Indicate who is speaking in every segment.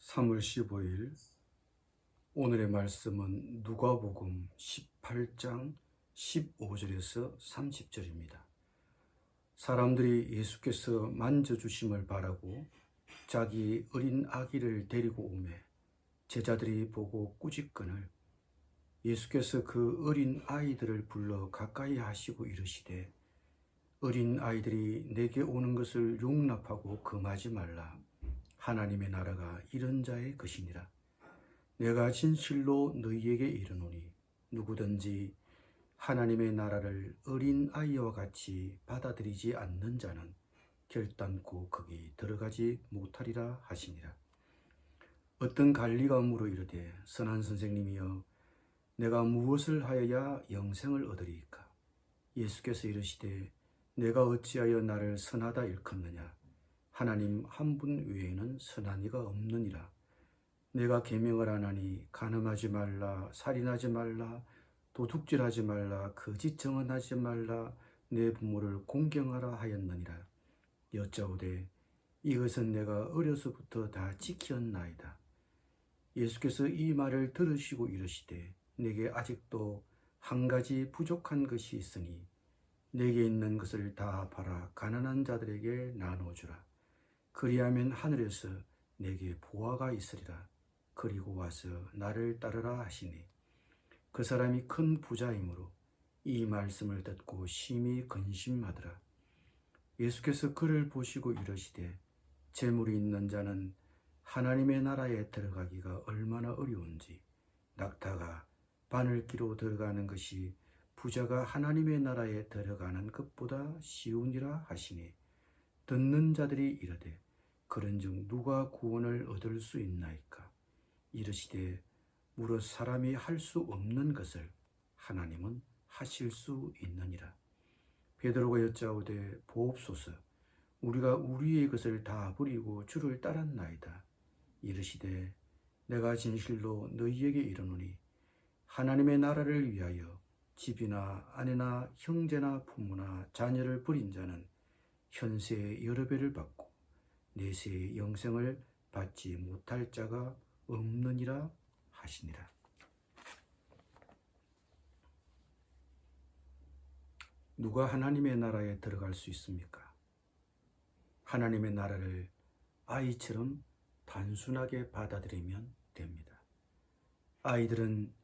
Speaker 1: 3월 15일 오늘의 말씀은 누가복음 18장 15절에서 30절입니다. 사람들이 예수께서 만져주심을 바라고 자기 어린 아기를 데리고 오매 제자들이 보고 꾸짖거늘 예수께서 그 어린 아이들을 불러 가까이 하시고 이르시되 어린 아이들이 내게 오는 것을 용납하고 금하지 말라. 하나님의 나라가 이런 자의 것이니라. 내가 진실로 너희에게 이르노니 누구든지 하나님의 나라를 어린 아이와 같이 받아들이지 않는 자는 결단코 거기 들어가지 못하리라 하시니라. 어떤 관리가 물어 이르되 선한 선생님이여 내가 무엇을 하여야 영생을 얻으리이까? 예수께서 이르시되 내가 어찌하여 나를 선하다 일컫느냐? 하나님 한 분 외에는 선한 이가 없느니라. 내가 계명을 안 하니 간음하지 말라, 살인하지 말라, 도둑질하지 말라, 거짓 증언하지 말라, 내 부모를 공경하라 하였느니라. 여짜오되 이것은 내가 어려서부터 다 지켰나이다. 예수께서 이 말을 들으시고 이르시되 내게 아직도 한 가지 부족한 것이 있으니 내게 있는 것을 다 팔아 가난한 자들에게 나눠주라. 그리하면 하늘에서 내게 보화가 있으리라. 그리고 와서 나를 따르라 하시니 그 사람이 큰 부자이므로 이 말씀을 듣고 심히 근심하더라. 예수께서 그를 보시고 이르시되 재물이 있는 자는 하나님의 나라에 들어가기가 얼마나 어려운지 낙타가 바늘기로 들어가는 것이 부자가 하나님의 나라에 들어가는 것보다 쉬우니라 하시니 듣는 자들이 이르되 그런즉 누가 구원을 얻을 수 있나이까? 이르시되 무릇 사람이 할 수 없는 것을 하나님은 하실 수 있느니라. 베드로가 여짜오되 보옵소서 우리가 우리의 것을 다 버리고 주를 따랐나이다. 이르시되 내가 진실로 너희에게 이르노니 하나님의 나라를 위하여 집이나 아내나 형제나 부모나 자녀를 버린 자는 현세의 여러 배를 받고 내세의 영생을 받지 못할 자가 없느니라 하시니라. 누가 하나님의 나라에 들어갈 수 있습니까? 하나님의 나라를 아이처럼 단순하게 받아들이면 됩니다. 아이들은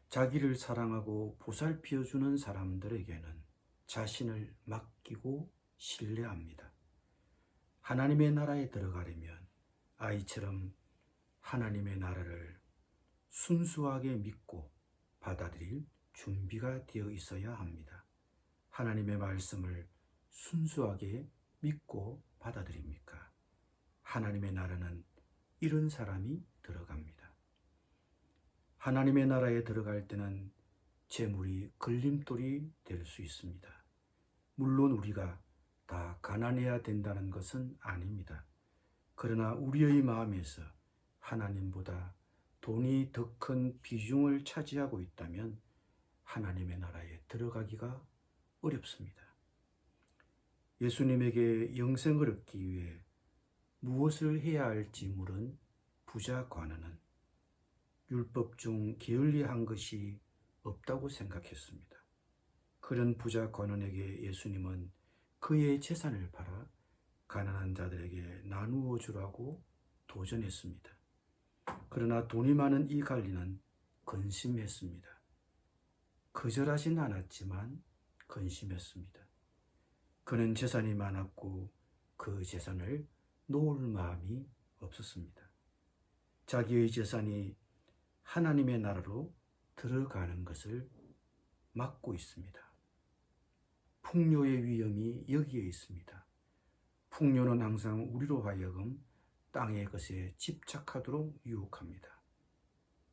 Speaker 1: 자기를 사랑하고 보살펴주는 사람들에게는 자신을 맡기고 신뢰합니다. 하나님의 나라에 들어가려면 아이처럼 하나님의 나라를 순수하게 믿고 받아들일 준비가 되어 있어야 합니다. 하나님의 말씀을 순수하게 믿고 받아들입니까? 하나님의 나라는 이런 사람이 들어갑니다. 하나님의 나라에 들어갈 때는 재물이 걸림돌이 될 수 있습니다. 물론 우리가 다 가난해야 된다는 것은 아닙니다. 그러나 우리의 마음에서 하나님보다 돈이 더 큰 비중을 차지하고 있다면 하나님의 나라에 들어가기가 어렵습니다. 예수님에게 영생을 얻기 위해 무엇을 해야 할지 물은 부자 관원은 율법 중 게을리한 것이 없다고 생각했습니다. 그런 부자 관원에게 예수님은 그의 재산을 팔아 가난한 자들에게 나누어 주라고 도전했습니다. 그러나 돈이 많은 이 관리는 근심했습니다. 거절하진 않았지만 근심했습니다. 그는 재산이 많았고 그 재산을 놓을 마음이 없었습니다. 자기의 재산이 하나님의 나라로 들어가는 것을 막고 있습니다. 풍요의 위험이 여기에 있습니다. 풍요는 항상 우리로 하여금 땅의 것에 집착하도록 유혹합니다.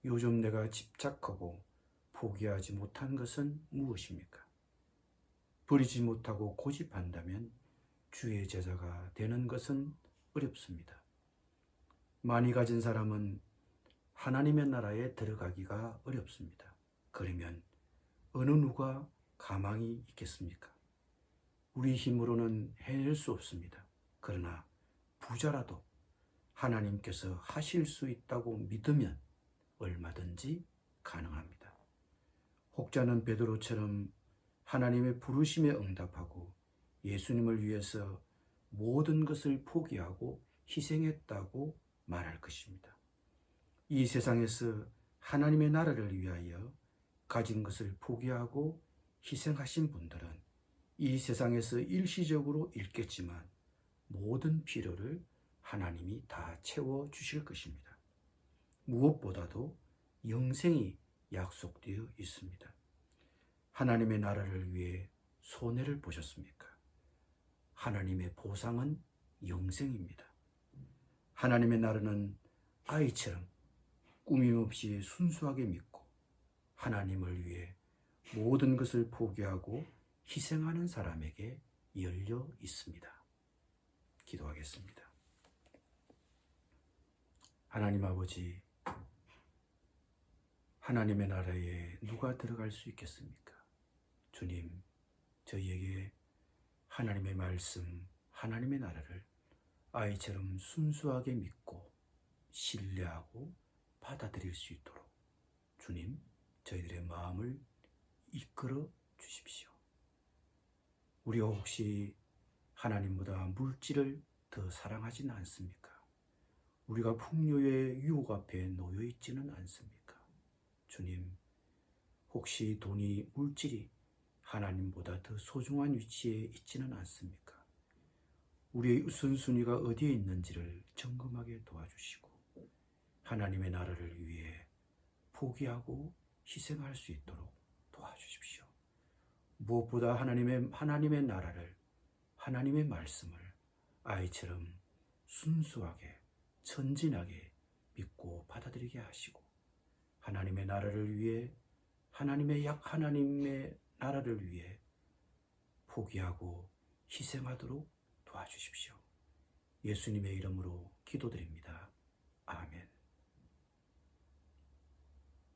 Speaker 1: 요즘 내가 집착하고 포기하지 못한 것은 무엇입니까? 버리지 못하고 고집한다면 주의 제자가 되는 것은 어렵습니다. 많이 가진 사람은 하나님의 나라에 들어가기가 어렵습니다. 그러면 어느 누가 가망이 있겠습니까? 우리 힘으로는 해낼 수 없습니다. 그러나 부자라도 하나님께서 하실 수 있다고 믿으면 얼마든지 가능합니다. 혹자는 베드로처럼 하나님의 부르심에 응답하고 예수님을 위해서 모든 것을 포기하고 희생했다고 말할 것입니다. 이 세상에서 하나님의 나라를 위하여 가진 것을 포기하고 희생하신 분들은 이 세상에서 일시적으로 잃겠지만 모든 필요를 하나님이 다 채워주실 것입니다. 무엇보다도 영생이 약속되어 있습니다. 하나님의 나라를 위해 손해를 보셨습니까? 하나님의 보상은 영생입니다. 하나님의 나라는 아이처럼 꾸밈없이 순수하게 믿고 하나님을 위해 모든 것을 포기하고 희생하는 사람에게 열려 있습니다. 기도하겠습니다. 하나님 아버지, 하나님의 나라에 누가 들어갈 수 있겠습니까? 주님, 저희에게 하나님의 말씀, 하나님의 나라를 아이처럼 순수하게 믿고 신뢰하고 받아들일 수 있도록 주님, 저희들의 마음을 이끌어 주십시오. 우리가 혹시 하나님보다 물질을 더 사랑하지는 않습니까? 우리가 풍요의 유혹 앞에 놓여 있지는 않습니까? 주님, 혹시 돈이, 물질이 하나님보다 더 소중한 위치에 있지는 않습니까? 우리의 우선순위가 어디에 있는지를 점검하게 도와주시고 하나님의 나라를 위해 포기하고 희생할 수 있도록 도와주십시오. 무엇보다 하나님의 나라를, 하나님의 말씀을 아이처럼 순수하게, 천진하게 믿고 받아들이게 하시고 하나님의 나라를 위해, 하나님의 나라를 위해 포기하고 희생하도록 도와주십시오. 예수님의 이름으로 기도드립니다.